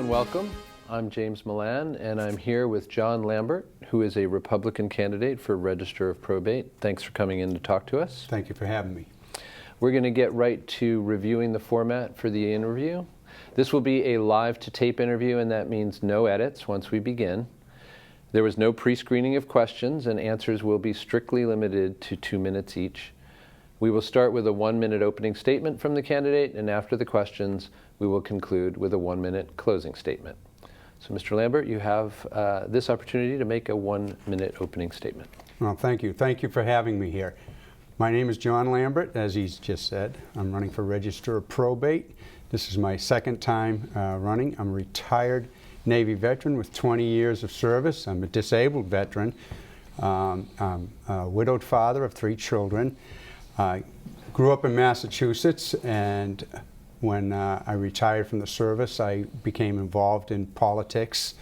and welcome. I'm James Milan, and I'm here with John Lambert, who is a Republican candidate for Register of Probate. Thanks for coming in to talk to us. Thank you for having me. We're going to get right to reviewing the format for the interview. This will be a live-to-tape interview, and that means no edits once we begin. There was no pre-screening of questions, and answers will be strictly limited to 2 minutes each. We will start with a 1-minute opening statement from the candidate, and after the questions, we will conclude with a 1-minute closing statement. So, Mr. Lambert, you have this opportunity to make a 1-minute opening statement. Well, thank you. Thank you for having me here. My name is John Lambert, as he's just said. I'm running for Register of Probate. This is my second time running. I'm a retired Navy veteran with 20 years of service. I'm a disabled veteran. I'm a widowed father of 3 children. I grew up in Massachusetts, and when I retired from the service, I became involved in politics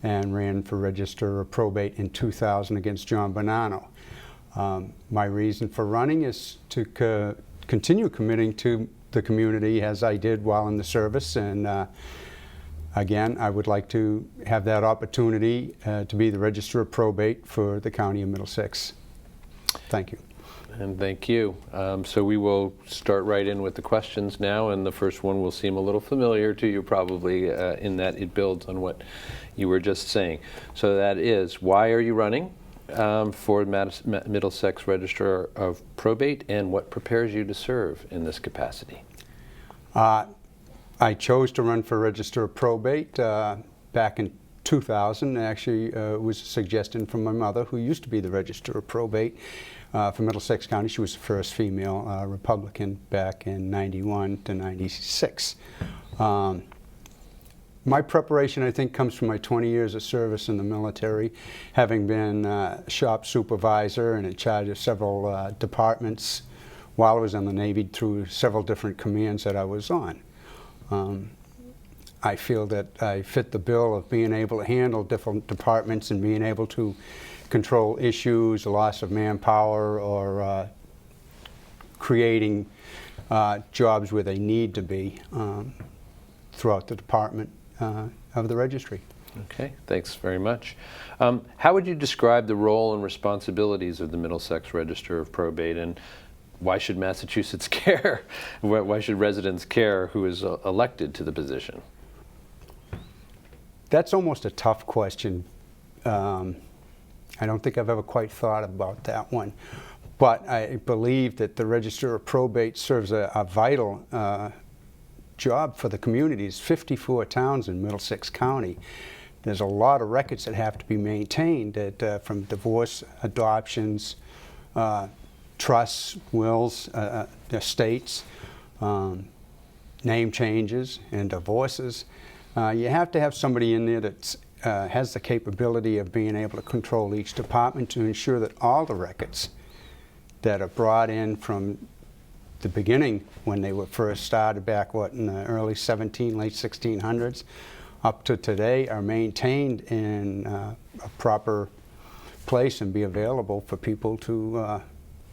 and ran for Register of Probate in 2000 against John Bonanno. My reason for running is to continue committing to the community as I did while in the service, and again, I would like to have that opportunity to be the Register of Probate for the County of Middlesex. Thank you. And thank you. So we will start right in with the questions now, and the first one will seem a little familiar to you probably in that it builds on what you were just saying. So that is, why are you running for Middlesex Register of Probate, and what prepares you to serve in this capacity? I chose to run for Register of Probate back in 2000. Actually, it was a suggestion from my mother, who used to be the Register of Probate for Middlesex County. She was the first female Republican back in 91 to 96. My preparation, I think, comes from my 20 years of service in the military, having been shop supervisor and in charge of several departments while I was in the Navy through several different commands that I was on. I feel that I fit the bill of being able to handle different departments and being able to control issues, loss of manpower, or creating jobs where they need to be throughout the department of the registry. Okay, thanks very much. How would you describe the role and responsibilities of the Middlesex Register of Probate, and why should Massachusetts care? Why should residents care who is elected to the position? That's almost a tough question. I don't think I've ever quite thought about that one. But I believe that the Register of Probate serves a vital job for the communities. 54 towns in Middlesex County. There's a lot of records that have to be maintained, from divorce, adoptions, trusts, wills, estates, name changes, and divorces. You have to have somebody in there that has the capability of being able to control each department to ensure that all the records that are brought in from the beginning, when they were first started back, in the early late 1600s, up to today, are maintained in a proper place and be available for people to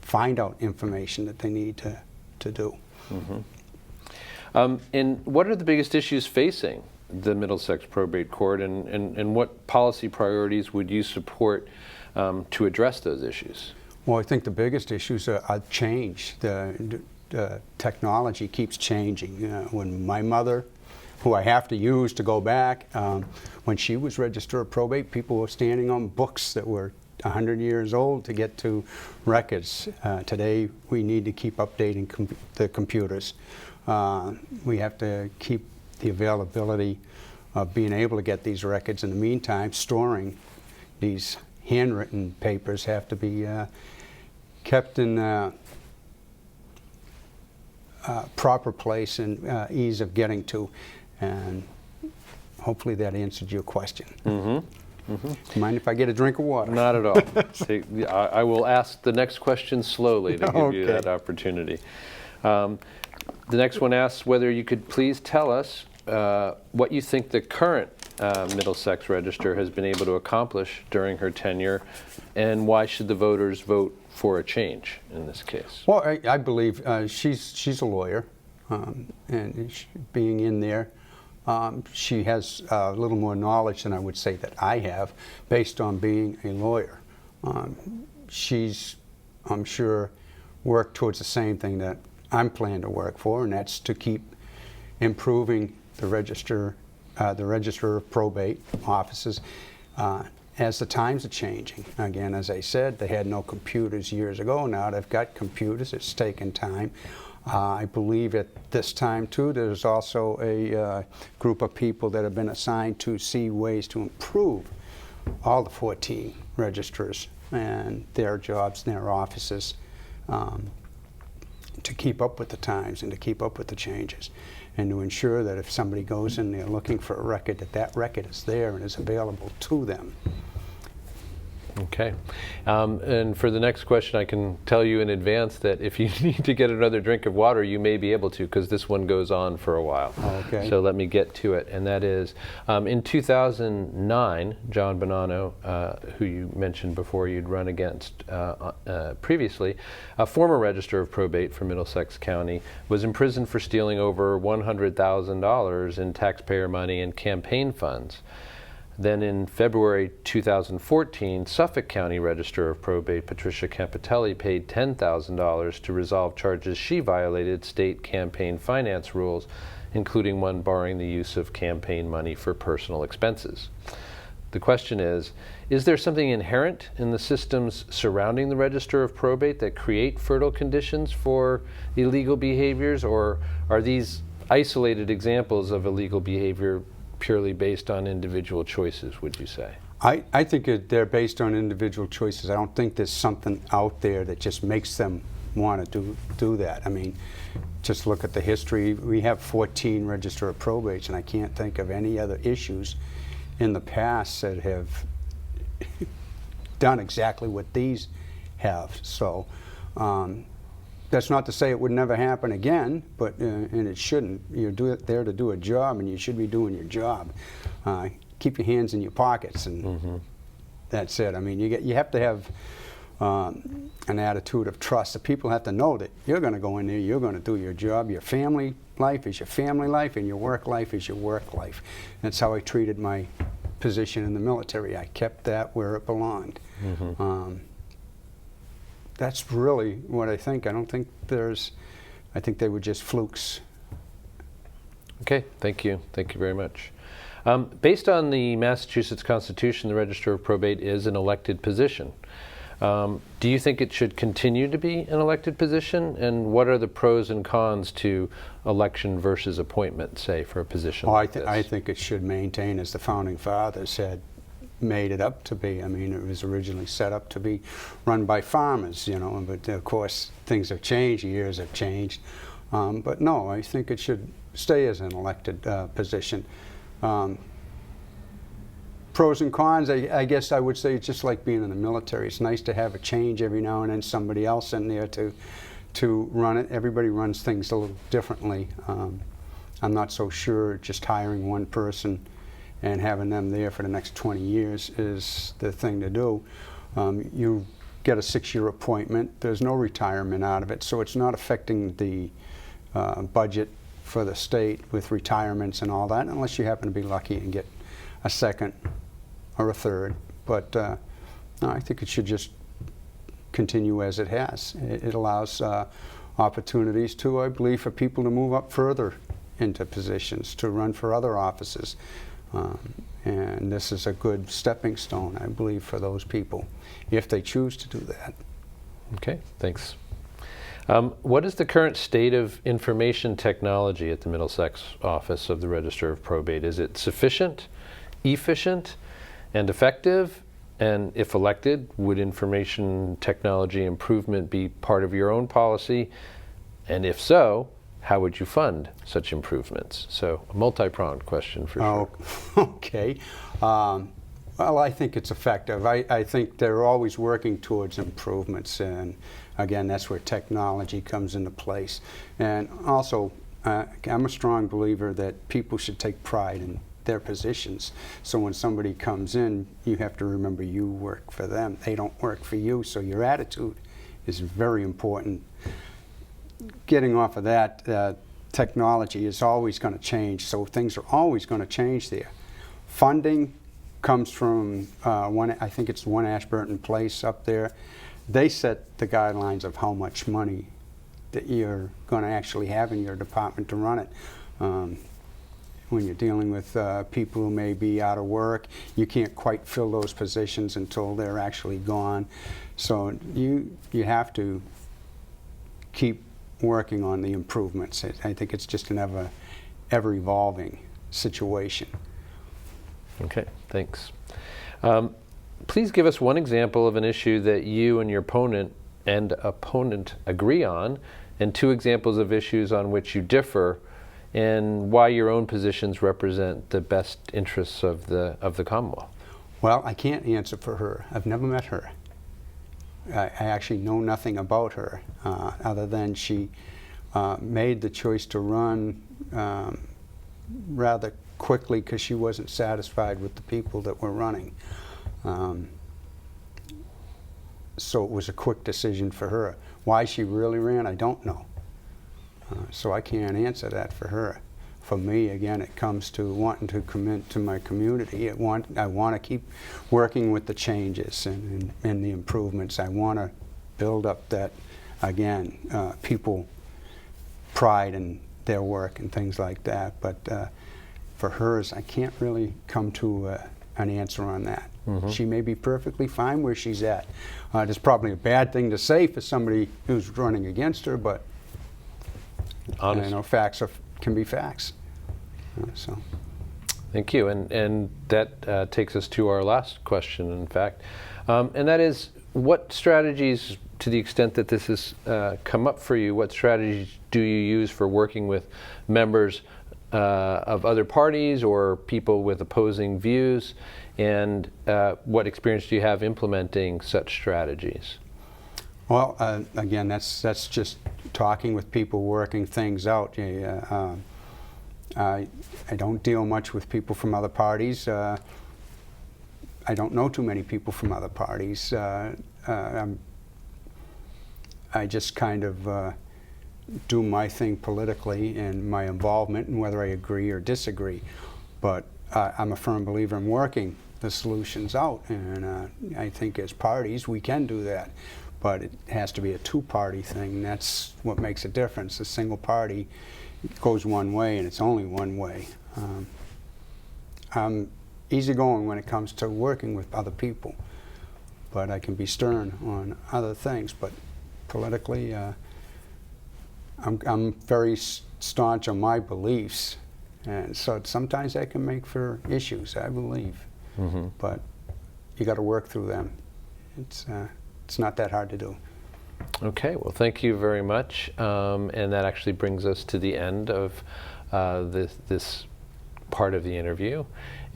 find out information that they need to do. Mm-hmm. And what are the biggest issues facing the Middlesex Probate Court, and what policy priorities would you support to address those issues? Well, I think the biggest issues are change. The technology keeps changing. When my mother, who I have to use to go back, when she was Register of Probate, people were standing on books that were 100 years old to get to records. Today, we need to keep updating the computers. We have to keep the availability of being able to get these records. In the meantime, storing these handwritten papers have to be kept in a proper place and ease of getting to. And hopefully that answered your question. Mm-hmm. Mm-hmm. Mind if I get a drink of water? Not at all. See, I will ask the next question slowly to give you that opportunity. The next one asks whether you could please tell us what you think the current Middlesex Register has been able to accomplish during her tenure, and why should the voters vote for a change in this case? Well, I believe she's a lawyer, and being in there, She has a little more knowledge than I would say that I have, based on being a lawyer. She's, I'm sure, worked towards the same thing that I'm planning to work for, and that's to keep improving the Register of Probate offices as the times are changing. Again, as I said, they had no computers years ago. Now they've got computers. It's taken time. I believe at this time, too, there's also a group of people that have been assigned to see ways to improve all the 14 registrars and their jobs and their offices, to keep up with the times and to keep up with the changes, and to ensure that if somebody goes in there looking for a record, that that record is there and is available to them. Okay. And for the next question, I can tell you in advance that if you need to get another drink of water, you may be able to, because this one goes on for a while. Okay. So let me get to it. And that is, in 2009, John Bonanno, who you mentioned before you'd run against previously, a former Register of Probate for Middlesex County, was imprisoned for stealing over $100,000 in taxpayer money and campaign funds. Then in February 2014, Suffolk County Register of Probate Patricia Campitelli paid $10,000 to resolve charges she violated state campaign finance rules, including one barring the use of campaign money for personal expenses. The question is there something inherent in the systems surrounding the Register of Probate that create fertile conditions for illegal behaviors, or are these isolated examples of illegal behavior purely based on individual choices, would you say? I think they're based on individual choices. I don't think there's something out there that just makes them want to do that. I mean, just look at the history. We have 14 Register of Probates, and I can't think of any other issues in the past that have done exactly what these have. So that's not to say it would never happen again, but and it shouldn't. You're there to do a job, and you should be doing your job. Keep your hands in your pockets, and that's it. I mean, you have to have an attitude of trust. The people have to know that you're going to go in there, you're going to do your job. Your family life is your family life, and your work life is your work life. That's how I treated my position in the military. I kept that where it belonged. That's really what I think. I don't think I think they were just flukes. Okay, thank you. Thank you very much. Based on the Massachusetts Constitution, the Register of Probate is an elected position. Do you think it should continue to be an elected position? And what are the pros and cons to election versus appointment, say, for a position like this? I think it should maintain, as the Founding Fathers had made it up to be. I mean, it was originally set up to be run by farmers, you know, but of course things have changed, years have changed. But no, I think it should stay as an elected position. Pros and cons, I guess I would say it's just like being in the military. It's nice to have a change every now and then, somebody else in there to run it. Everybody runs things a little differently. I'm not so sure just hiring one person and having them there for the next 20 years is the thing to do. You get a 6-year appointment. There's no retirement out of it, so it's not affecting the budget for the state with retirements and all that, unless you happen to be lucky and get a second or a third. But no, I think it should just continue as it has. It allows opportunities to, I believe, for people to move up further into positions, to run for other offices. And this is a good stepping stone, I believe, for those people, if they choose to do that. Okay, thanks. What is the current state of information technology at the Middlesex office of the Register of Probate? Is it sufficient, efficient, and effective? And if elected, would information technology improvement be part of your own policy? And if so, how would you fund such improvements? So a multi-pronged question for sure. Okay. Well, I think it's effective. I think they're always working towards improvements, and again, that's where technology comes into place. And also, I'm a strong believer that people should take pride in their positions. So when somebody comes in, you have to remember you work for them. They don't work for you, so your attitude is very important. Getting off of that, technology is always going to change, so things are always going to change there. Funding comes from I think it's One Ashburton Place up there. They set the guidelines of how much money that you're going to actually have in your department to run it. When you're dealing with people who may be out of work, you can't quite fill those positions until they're actually gone. So you have to keep working on the improvements. I think it's just an ever evolving situation. Okay, thanks. Please give us one example of an issue that you and your opponent agree on, and two examples of issues on which you differ, and why your own positions represent the best interests of the Commonwealth. Well, I can't answer for her. I've never met her. I actually know nothing about her, other than she made the choice to run rather quickly because she wasn't satisfied with the people that were running. So it was a quick decision for her. Why she really ran, I don't know. So I can't answer that for her. For me, again, it comes to wanting to commit to my community. I want to keep working with the changes and the improvements. I want to build up that, again, people pride in their work and things like that. But for hers, I can't really come to an answer on that. Mm-hmm. She may be perfectly fine where she's at. It's probably a bad thing to say for somebody who's running against her, but honest. You know, facts can be facts. So. Thank you, and that takes us to our last question, in fact, and that is, what strategies, to the extent that this has come up for you, what strategies do you use for working with members of other parties or people with opposing views, and what experience do you have implementing such strategies? Well, again, that's just talking with people, working things out. I don't deal much with people from other parties. I don't know too many people from other parties. I just kind of do my thing politically and my involvement, and whether I agree or disagree. But I'm a firm believer in working the solutions out, and I think as parties we can do that. But it has to be a two-party thing, and that's what makes a difference. A single party goes one way, and it's only one way. I'm easygoing when it comes to working with other people, but I can be stern on other things. But politically, I'm very staunch on my beliefs, and so sometimes that can make for issues, I believe. Mm-hmm. But you got to work through them. It's not that hard to do. Okay, well, thank you very much, and that actually brings us to the end of this part of the interview,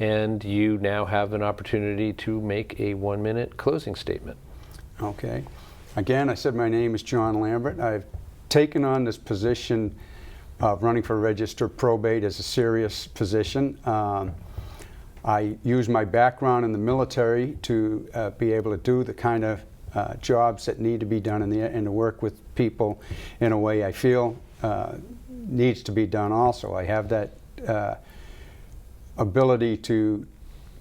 and you now have an opportunity to make a 1-minute closing statement. Okay. Again, I said my name is John Lambert. I've taken on this position of running for Register of Probate as a serious position. I use my background in the military to be able to do the kind of jobs that need to be done and to work with people in a way I feel needs to be done also. I have that ability to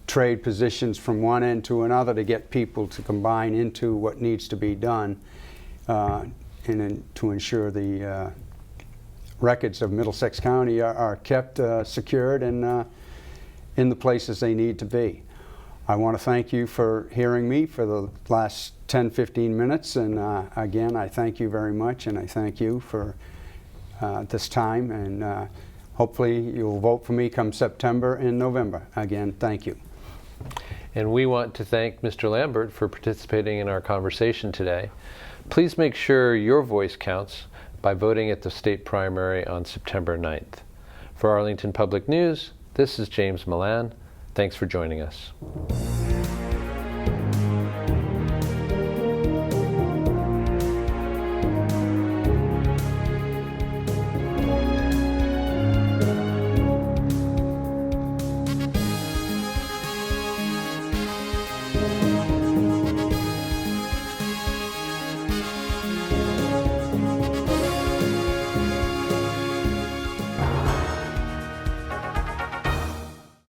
trade positions from one end to another to get people to combine into what needs to be done, and to ensure the records of Middlesex County are kept secured and in the places they need to be. I want to thank you for hearing me for the last 10-15 minutes, and again, I thank you very much, and I thank you for this time, and hopefully you'll vote for me come September and November. Again, thank you. And we want to thank Mr. Lambert for participating in our conversation today. Please make sure your voice counts by voting at the state primary on September 9th. For Arlington Public News, this is James Milan. Thanks for joining us.